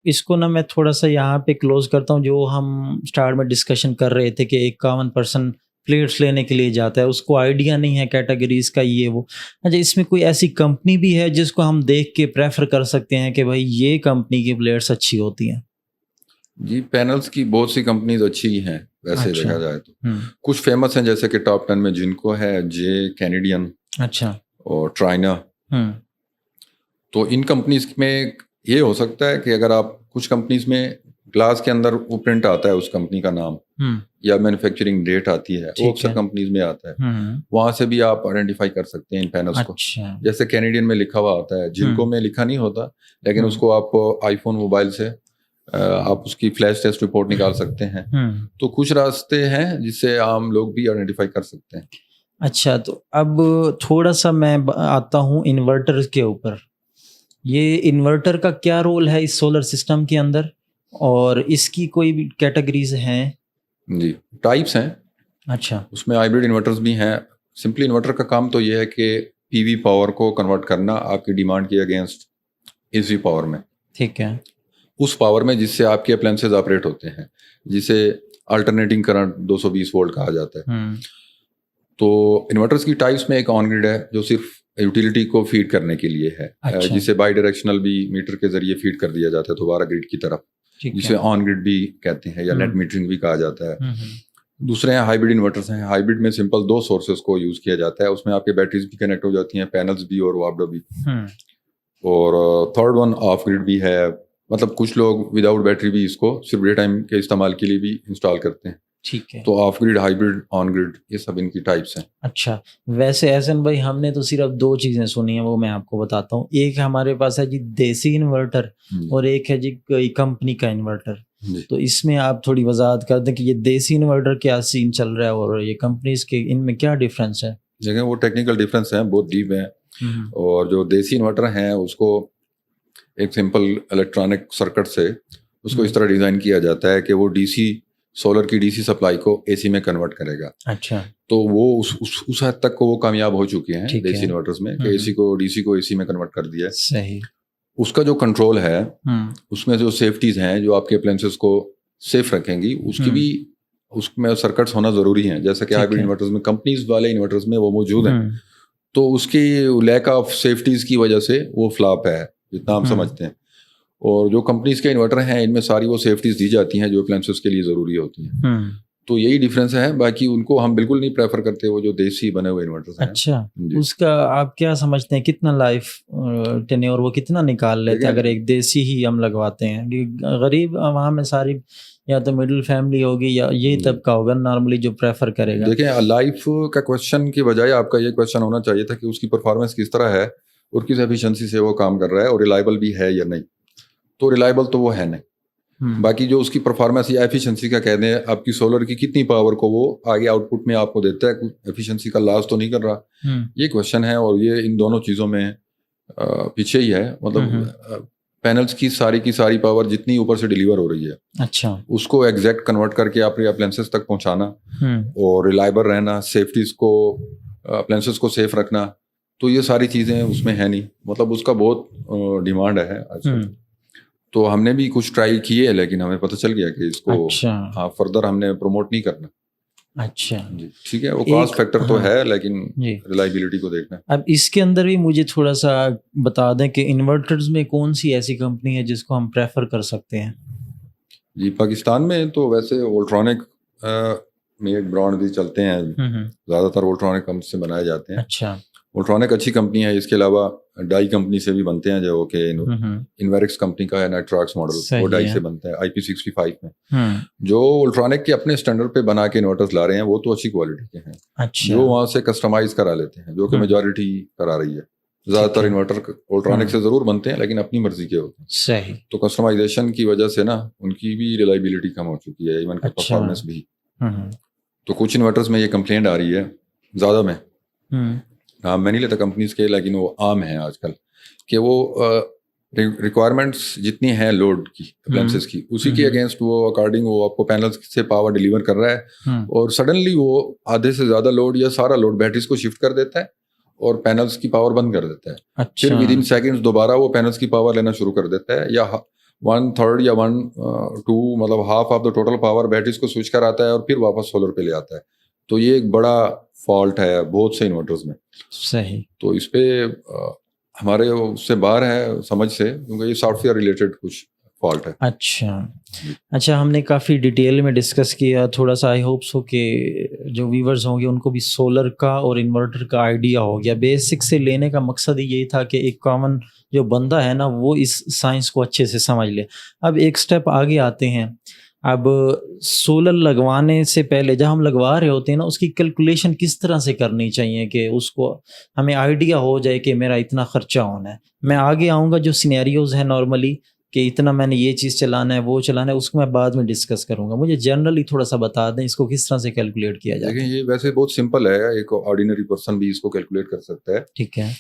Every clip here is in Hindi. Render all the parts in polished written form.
इसको ना मैं थोड़ा-सा यहाँ पे क्लोज़ करता हूँ, जो हम स्टार्ट में डिस्कशन कर रहे थे कि 51 पर्सन प्लेट्स लेने के लिए जाता है, उसको आइडिया नहीं है कैटेगरीज़ का ये वो। अच्छा, इसमें कोई ऐसी कंपनी भी है जिसको हम देख के प्रेफ़र कर सकते हैं कि भाई ये कंपनी की प्लेट्स अच्छी होती हैं? जी, पैनल्स की बहुत सी कंपनीज अच्छी ही हैं वैसे अच्छा। देखा जाए तो। हुँ। कुछ फेमस हैं जैसे कि टॉप 10 में जिनको है जे कैनेडियन अच्छा। और ट्राइना। हुँ। तो इन कंपनीज में ये हो सकता है कि अगर आप कुछ कंपनीज में ग्लास के अंदर वो प्रिंट आता है उस कंपनी का नाम हुँ। या मैन्युफैक्चरिंग डेट आती है, वो ठीक अक्सर है। कंपनीज में आता है। हुँ। वहाँ से भी आप आइडेंटिफाई कर सकते हैं इन पैनल्स को। अच्छा। जैसे कैनेडियन में लिखा हुआ आता है, जिनको हुँ। में लिखा नहीं होता, लेकिन हुँ। उसको आप आईफोन मोबाइल से आप उसकी फ्लैश टेस्ट रिपोर्ट निकाल सकते हैं। हुँ। तो कुछ रास्ते हैं जिससे आम लोग भी आइडेंटिफाई कर सकते हैं। अच्छा, तो अब थोड़ा-सा मैं आता हूँ इन्वर्टर के ऊपर। ये इन्वर्टर का क्या रोल है इस सोलर सिस्टम के अंदर, और इसकी कोई भी कैटेगरीज हैं? जी, टाइप्स हैं, अच्छा। उसमें हाइब्रिड इन्वर्टर्स भी हैं। सिंपली इन्वर्टर का काम तो ये है कि पीवी पावर को कन्वर्ट करना आपकी डिमांड के अगेंस्ट एसी पावर में, ठीक है। उस पावर में जिससे आपके अप्लायंसेज ऑपरेट होते हैं, जिसे अल्टरनेटिंग करंट 220 वोल्ट कहा जाता है। हुँ। तो इन्वर्टर्स की टाइप्स में एक ऑन ग्रिड है जो सिर्फ यूटिलिटी को फीड करने के लिए है, अच्छा। जिसे बाई डायरेक्शनल भी मीटर के जरिए फीड कर दिया जाता है दोबारा ग्रिड की तरफ, ठीक जिसे है। ऑन ग्रिड भी कहते हैं या नेट हुँ। मीटरिंग भी कहा जाता है। हुँ। हुँ। दूसरे हैं हाइब्रिड इन्वर्टर्स हैं। हाइब्रिड में सिंपल दो सोर्सेज को यूज किया जाता है, उसमें आपके बैटरीज भी कनेक्ट हो जाती हैं, पैनल्स भी और वापडो भी। हुँ। और थर्ड वन ऑफ ग्रिड भी है, मतलब कुछ लोग विदाउट बैटरी भी इसको सिर्फ डे टाइम के इस्तेमाल के लिए भी इंस्टॉल करते हैं। ठीक है। तो of grid, hybrid, on grid, ये सब इनकी टाइप्स हैं। अच्छा, वैसे एहसन भाई हमने तो सिर्फ 2 चीज़ें सुनी हैं, वो मैं आपको बताता हूँ। एक हमारे पास है जी देसी इन्वर्टर, जी। और एक है जी कोई कंपनी का इन्वर्टर। जी। तो इसमें आप थोड़ी वज़ाहत कर दें कि ये देसी इन्वर्टर क्या सीन चल रहा है और ये कंपनीज़ के इनमें क्या डिफ़रेंस है? देखिए, वो टेक्निकल डिफरेंस है, बहुत डीप है। हुँ। और जो देसी इन्वर्टर हैं उसको एक सिंपल इलेक्ट्रॉनिक सर्किट से उसको इस तरह डिज़ाइन किया जाता है कि वो डीसी सोलर की डीसी सप्लाई को एसी में कन्वर्ट करेगा। अच्छा। तो वो उस हद तक को वो कामयाब हो चुके हैं ठीक देसी है। इन्वर्टर्स में कि हुँ। एसी को डीसी को एसी में कन्वर्ट कर दिया है। सही। उसका जो कंट्रोल है, हुँ। उसमें जो सेफ्टीज हैं जो आपके अप्लायंसेस को सेफ रखेंगी, उसकी भी हुँ। उसमें सर्किट्स होना ज़रूरी हैं। जैसा कि ठीक हाइब्रिड है। इन्वर्टर्स में, कंपनीज वाले इन्वर्टर्स में वो मौजूद हैं। हुँ। तो उसकी लैक ऑफ सेफ्टीज की वजह से वो फ्लॉप है, जितना हम हुँ। समझते हैं। और जो कंपनीज के इन्वर्टर हैं इनमें सारी वो सेफ्टीज दी जाती हैं जो अप्लायंसेस के लिए ज़रूरी होती हैं। हुँ। तो यही डिफरेंस है, बाकी उनको हम बिल्कुल नहीं प्रेफर करते, वो जो देसी बने हुए इन्वर्टर्स हैं। अच्छा, जी। उसका आप क्या समझते हैं कितना लाइफ टेन्योर वो कितना निकाल लेता है देखिए, अगर एक देसी ही हम लगवाते हैं? कि गरीब वहाँ में सारी या तो मिडिल फैमिली होगी या यही तबका होगा नॉर्मली जो प्रेफर करेगा। देखिए, लाइफ का क्वेश्चन की बजाय आपका ये क्वेश्चन होना चाहिए था कि उसकी परफॉर्मेंस किस तरह है और किस एफिशिएंसी से वो काम कर रहा है और रिलायबल भी है या नहीं। तो रिलायबल तो वो है नहीं। हुँ। बाकी जो उसकी परफॉर्मेंस या एफिशिएंसी का कह दें, आपकी सोलर की कितनी पावर को वो आगे आउटपुट में आपको देता है, कुछ एफिशिएंसी का लॉस तो नहीं कर रहा। हुँ। ये क्वेश्चन है और ये इन दोनों चीज़ों में पीछे ही है। हुँ। मतलब पैनल्स की सारी पावर जितनी ऊपर से डिलीवर हो रही है, अच्छा। उसको एग्जैक्ट कन्वर्ट करके आपके अप्लायंसेस तक पहुंचाना हुँ। और रिलायबल रहना, सेफ्टीज को, अप्लायंसेस को सेफ रखना, तो ये सारी चीज़ें उसमें है नहीं। मतलब उसका बहुत डिमांड है आजकल। हुँ। तो हमने भी कुछ ट्राई किए, लेकिन हमें पता चल गया कि इसको अच्छा। हाँ फर्दर हमने प्रमोट नहीं करना। अच्छा। जी, ठीक है, वो कॉस्ट फैक्टर तो हाँ, है, लेकिन जी। रिलायबिलिटी को देखना है। अब इसके अंदर भी मुझे थोड़ा-सा बता दें कि इन्वर्टर्स में कौन-सी ऐसी कंपनी है जिसको हम प्रेफ़र कर सकते हैं? जी, पाकिस्तान में तो वैसे वोल्ट्रॉनिक में एक ब्रांड भी चलते हैं, हुँ। हुँ। ज़्यादातर वोल्ट्रॉनिक कंपनी से बनाए जाते हैं। अच्छा। वोल्ट्रॉनिक अच्छी कंपनी है। इसके अलावा डाई कंपनी से भी बनते हैं, जो कि हुँ। हुँ। इन्वेरिक्स कंपनी का है नाइट्रॉक्स मॉडल, वो सही डाई है। से बनता है IP65 में। हुँ। जो वोल्ट्रॉनिक के अपने स्टैंडर्ड पे बना के इन्वर्टर्स ला रहे हैं वो तो अच्छी क्वालिटी के हैं। अच्छा। जो वहाँ से कस्टमाइज करा लेते हैं, जो कि हुँ। मेजॉरिटी करा रही है। ठीक ज़्यादातर है। इन्वर्टर वोल्ट्रॉनिक हुँ। से ज़रूर बनते हैं, लेकिन अपनी मर्जी के होते हैं। सही। तो कस्टमाइजेशन की वजह से ना उनकी भी रिलायबिलिटी कम हो चुकी है, इवन कि अच्छा। परफॉर्मेंस भी। हुँ। हुँ। तो कुछ इन्वर्टर्स में ये कंप्लेंट आ रही है, ज़्यादा में हुँ। नाम मैं नहीं लेता कंपनीज के, लेकिन वो आम है आजकल कि वो रिक्वायरमेंट्स जितनी है लोड की अप्लायंसेस की, उसी के अगेंस्ट वो अकॉर्डिंग वो आपको पैनल्स से पावर डिलीवर कर रहा है, हुँ। और सडनली वो आधे से ज़्यादा लोड या सारा लोड बैटरीज को शिफ्ट कर देता है और पैनल्स की पावर बंद कर देता है। फिर अच्छा। विद इन सेकेंड्स दोबारा वो पैनल्स की पावर लेना शुरू कर देता है, या 1/3 या 1/2 मतलब half of the total power batteries को स्विच कर आता है और फिर वापस सोलर पे ले आता है। तो ये एक बड़ा फॉल्ट है बहुत से इन्वर्टर्स में। सही। तो इस पे हमारे उससे बाहर है समझ से, क्योंकि ये सॉफ्टवेयर रिलेटेड कुछ फॉल्ट है। अच्छा, हमने काफ़ी डिटेल में डिस्कस किया। थोड़ा सा आई होप सो कि जो व्यूवर्स होंगे उनको भी सोलर का और इन्वर्टर का आइडिया हो गया। बेसिक से लेने का मकसद ही यही था कि एक कॉमन जो बंदा है ना वो इस साइंस को अच्छे से समझ ले। अब एक स्टेप आगे आते हैं। अब सोलर लगवाने से पहले जब हम लगवा रहे होते हैं ना उसकी कैलकुलेशन किस तरह से करनी चाहिए कि उसको हमें आइडिया हो जाए कि मेरा इतना खर्चा होना है। मैं आगे आऊँगा जो सिनेरियोज हैं नॉर्मली कि इतना मैंने ये चीज़ चलाना है वो चलाना है, उसको मैं बाद में डिस्कस करूंगा। मुझे जनरली थोड़ा सा बता दें इसको किस तरह से कैलकुलेट किया जाए। देखिए ये वैसे बहुत सिंपल है, एक ऑर्डिनरी पर्सन भी इसको कैलकुलेट कर सकता है। ठीक है।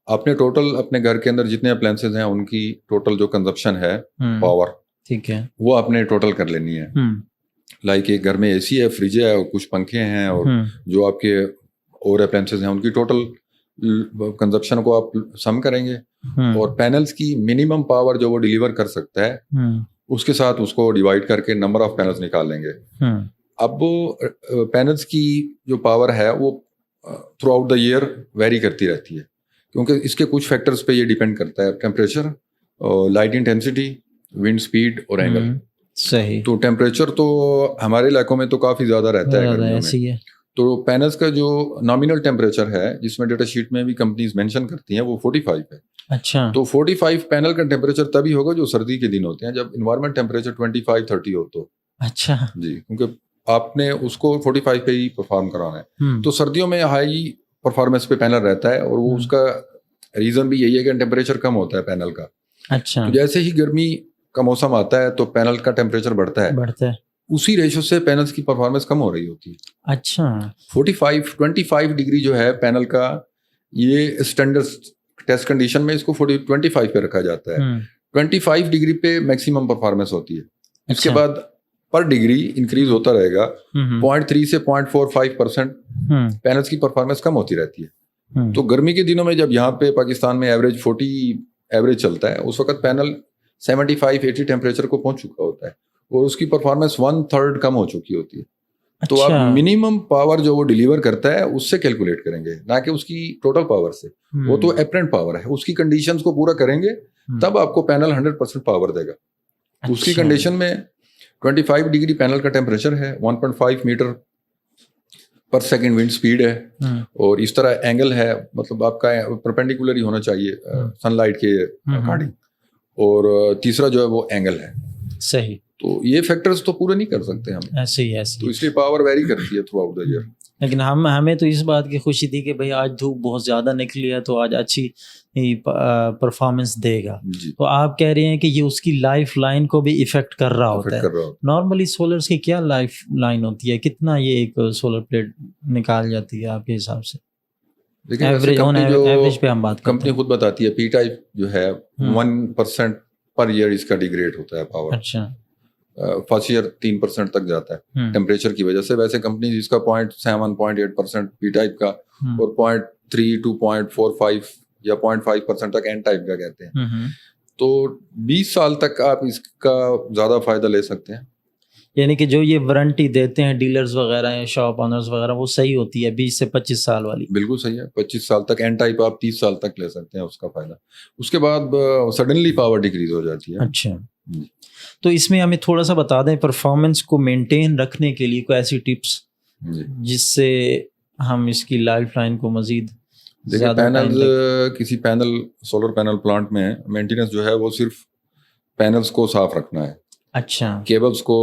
आपने टोटल अपने घर के अंदर जितने अप्लायंसेज हैं उनकी टोटल जो कंजप्शन है पावर, ठीक है, वो आपने टोटल कर लेनी है। लाइक एक घर में एसी है, फ्रिज है और कुछ पंखे हैं और जो आपके और अप्लायंसेज हैं उनकी टोटल कंजप्शन को आप सम करेंगे और पैनल्स की मिनिमम पावर जो वो डिलीवर कर सकता है उसके साथ उसको डिवाइड करके नंबर ऑफ पैनल्स निकाल लेंगे। अब वो पैनल्स की जो पावर है वो through out the year very करती रहती है, क्योंकि इसके कुछ फैक्टर्स पे ये डिपेंड करता है, temperature, light intensity, wind speed और एंगल। सही। तो टेम्परेचर तो हमारे इलाकों में तो काफ़ी ज़्यादा रहता है गर्मियों में। तो पैनल्स का जो नॉमिनल टेम्परेचर है जिसमें डेटा शीट में भी कंपनीज मेंशन करती हैं वो 45 है। अच्छा। तो 45 पैनल का टेम्परेचर तभी होगा जो सर्दी के दिन होते हैं, जब इन्वायरमेंट टेम्परेचर 25-30 हो तो। अच्छा जी, क्योंकि आपने उसको 45 पे ही परफॉर्म कराना है। तो सर्दियों में हाई परफॉर्मेंस पे पैनल रहता है और वो उसका रीजन भी यही है कि टेम्परेचर कम होता है पैनल का। अच्छा। तो जैसे ही गर्मी का मौसम आता है तो पैनल का टेम्परेचर बढ़ता है, उसी रेशो से पैनल्स की परफॉर्मेंस कम हो रही होती है। अच्छा। 25 डिग्री जो है पैनल का, ये स्टैंडर्ड टेस्ट कंडीशन में इसको 25 पे रखा जाता है। 25 डिग्री पे मैक्सिमम परफॉर्मेंस होती है। इसके बाद पर डिग्री इंक्रीज होता रहेगा, 0.3 से 0.45% पैनल्स की परफॉर्मेंस कम होती रहती है। तो गर्मी के दिनों में जब यहाँ पे पाकिस्तान में एवरेज 40 एवरेज चलता है, उस वक्त पैनल 75-80 टेम्परेचर को पहुंच चुका होता है और उसकी परफॉर्मेंस 1/3 कम हो चुकी होती है। तो अच्छा। आप मिनिमम पावर जो वो डिलीवर करता है उससे कैलकुलेट करेंगे, ना कि उसकी टोटल पावर से। वो तो एपरेंट पावर है, उसकी कंडीशंस को पूरा करेंगे तब आपको पैनल 100% पावर देगा। अच्छा। उसकी कंडीशन में 25 डिग्री पैनल का टेम्परेचर है, 1.5 मीटर पर सेकंड विंड स्पीड है और इस तरह एंगल है, मतलब आपका परपेंडिकुलर ही होना चाहिए सनलाइट के अकॉर्डिंग। और तीसरा जो है वो एंगल है। सही। तो ये फैक्टर्स तो पूरे नहीं कर सकते हम, ऐसे ही तो इसलिए पावर वेरी करती है थ्रू आउट द ईयर। लेकिन हमें तो इस बात की खुशी थी कि भाई आज धूप बहुत ज़्यादा निकली है तो आज अच्छी परफॉर्मेंस देगा। तो आप कह रहे हैं कि ये उसकी लाइफ लाइन को भी इफेक्ट कर रहा होता है। नॉर्मली सोलर्स की क्या लाइफ लाइन होती है, कितना ये एक सोलर प्लेट निकाल जाती है आपके हिसाब से? एवरेज पे हम बात करते हैं। कंपनी खुद बताती है पी टाइप जो है 1% पर ईयर इसका डिग्रेड होता है पावर। अच्छा। फर्स्ट ईयर 3% तक जाता है टेम्परेचर की वजह से। वैसे कंपनी जिसका 0.7-0.8% पी टाइप का और 0.3 to 0.45 या 0.5% तक एन टाइप का कहते हैं। तो 20 साल तक आप इसका ज्यादा फायदा ले सकते हैं। यानी कि जो ये वारंटी देते हैं डीलर्स वगैरह या शॉप ऑनर्स वगैरह वो सही होती है 20 से 25 साल वाली? बिल्कुल सही है, 25 साल तक। एन टाइप आप 30 साल तक ले सकते हैं उसका फायदा। उसके बाद सडनली पावर डिक्रीज हो जाती है। अच्छा। तो इसमें हमें थोड़ा सा बता दें परफॉर्मेंस को मेंटेन रखने के लिए कोई ऐसी टिप्स जिससे हम इसकी लाइफ लाइन को मजीद। देखिए पैनल्स, किसी पैनल सोलर पैनल प्लांट में मेंटेनेंस जो है वो सिर्फ पैनल्स को साफ रखना है। अच्छा। केबल्स को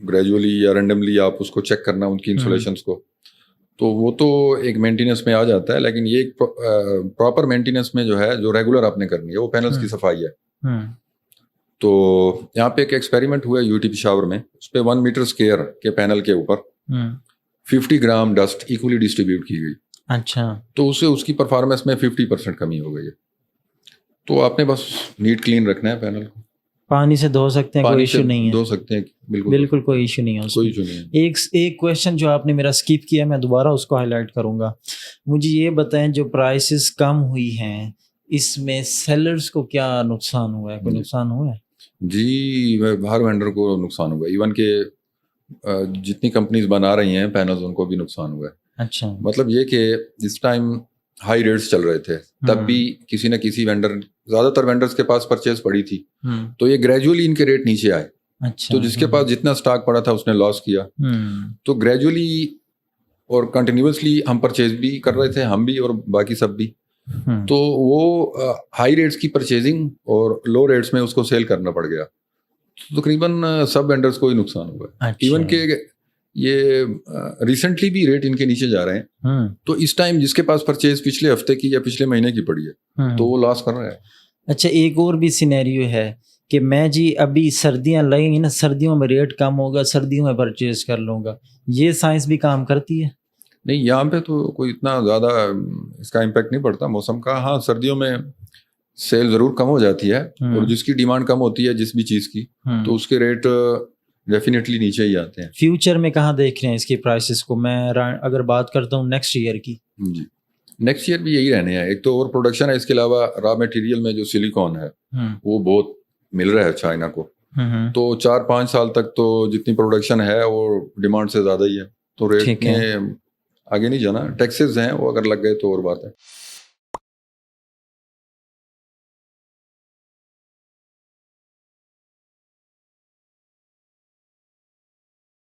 ग्रेजुअली या रैंडमली आप उसको चेक करना, उनकी इंसुलेशंस को, तो वो तो एक मेंटेनेंस में आ जाता है। लेकिन ये एक प्रॉपर मेंटेनेंस में जो है जो रेगुलर आपने करनी है वो पैनल्स की सफाई है। तो यहाँ पे एक एक्सपेरिमेंट हुआ यूटी पेशावर में, उस पे 1 मीटर स्क्वायर के पैनल के ऊपर 50 ग्राम डस्ट इक्वली डिस्ट्रीब्यूट की गई। अच्छा। तो उससे उसकी परफॉर्मेंस में 50% कमी हो गई है। तो आपने बस नीट क्लीन रखना है पैनल को। पानी से धो सकते हैं, कोई इशू नहीं है? धो सकते हैं, बिल्कुल कोई इशू नहीं है उसमें। कोई इशू नहीं है। एक क्वेश्चन जो आपने मेरा स्किप किया, मैं दोबारा उसको हाईलाइट करूंगा। मुझे ये बताएं जो प्राइसेस कम हुई हैं इसमें सेलर्स को क्या नुकसान हुआ है? कोई नुकसान हुआ है? जी, हर वेंडर को नुकसान हुआ, इवन के जितनी कंपनीज बना रही हैं पैनल्स उनको भी नुकसान हुआ है। अच्छा। मतलब ये कि इस टाइम हाई रेट्स चल रहे थे, तब भी किसी न किसी वेंडर, ज़्यादातर वेंडर्स के पास परचेज पड़ी थी, तो ये ग्रेजुअली इनके रेट नीचे आए। अच्छा। तो जिसके पास जितना स्टॉक पड़ा था उसने लॉस किया। तो ग्रेजुअली और कंटिन्यूसली हम परचेज भी कर रहे थे, हम भी और बाकी सब भी। तो वो हाई रेट्स की परचेजिंग और लो रेट्स में उसको सेल करना पड़ गया, तो तकरीबन सब वेंडर्स को ही नुकसान हुआ। अच्छा। इवन के ये रिसेंटली भी रेट इनके नीचे जा रहे हैं, तो इस टाइम जिसके पास परचेज पिछले हफ्ते की या पिछले महीने की पड़ी है तो वो लॉस कर रहा है। अच्छा, एक और भी सिनेरियो है कि मैं जी अभी सर्दियां लगेंगी ना, सर्दियों में रेट कम होगा, सर्दियों में परचेज कर लूँगा, ये साइंस भी काम करती है? नहीं, यहाँ पे तो कोई इतना ज़्यादा इसका इम्पैक्ट नहीं पड़ता मौसम का। हाँ, सर्दियों में सेल ज़रूर कम हो जाती है, और जिसकी डिमांड कम होती है जिस भी चीज़ की, तो उसके रेट डेफिनेटली नीचे ही आते हैं। फ्यूचर में कहाँ देख रहे हैं इसकी प्राइसेस को? मैं अगर बात करता हूँ नेक्स्ट ईयर की। जी, नेक्स्ट ईयर भी यही रहने हैं। एक तो ओवर प्रोडक्शन है, इसके अलावा रॉ मटेरियल में जो सिलिकॉन है वो बहुत मिल रहा है चाइना को, तो 4-5 साल तक तो जितनी प्रोडक्शन है वो डिमांड से ज़्यादा ही है, तो रेट में आगे नहीं जाना। टैक्सेस हैं वो अगर लग गए तो और बात है।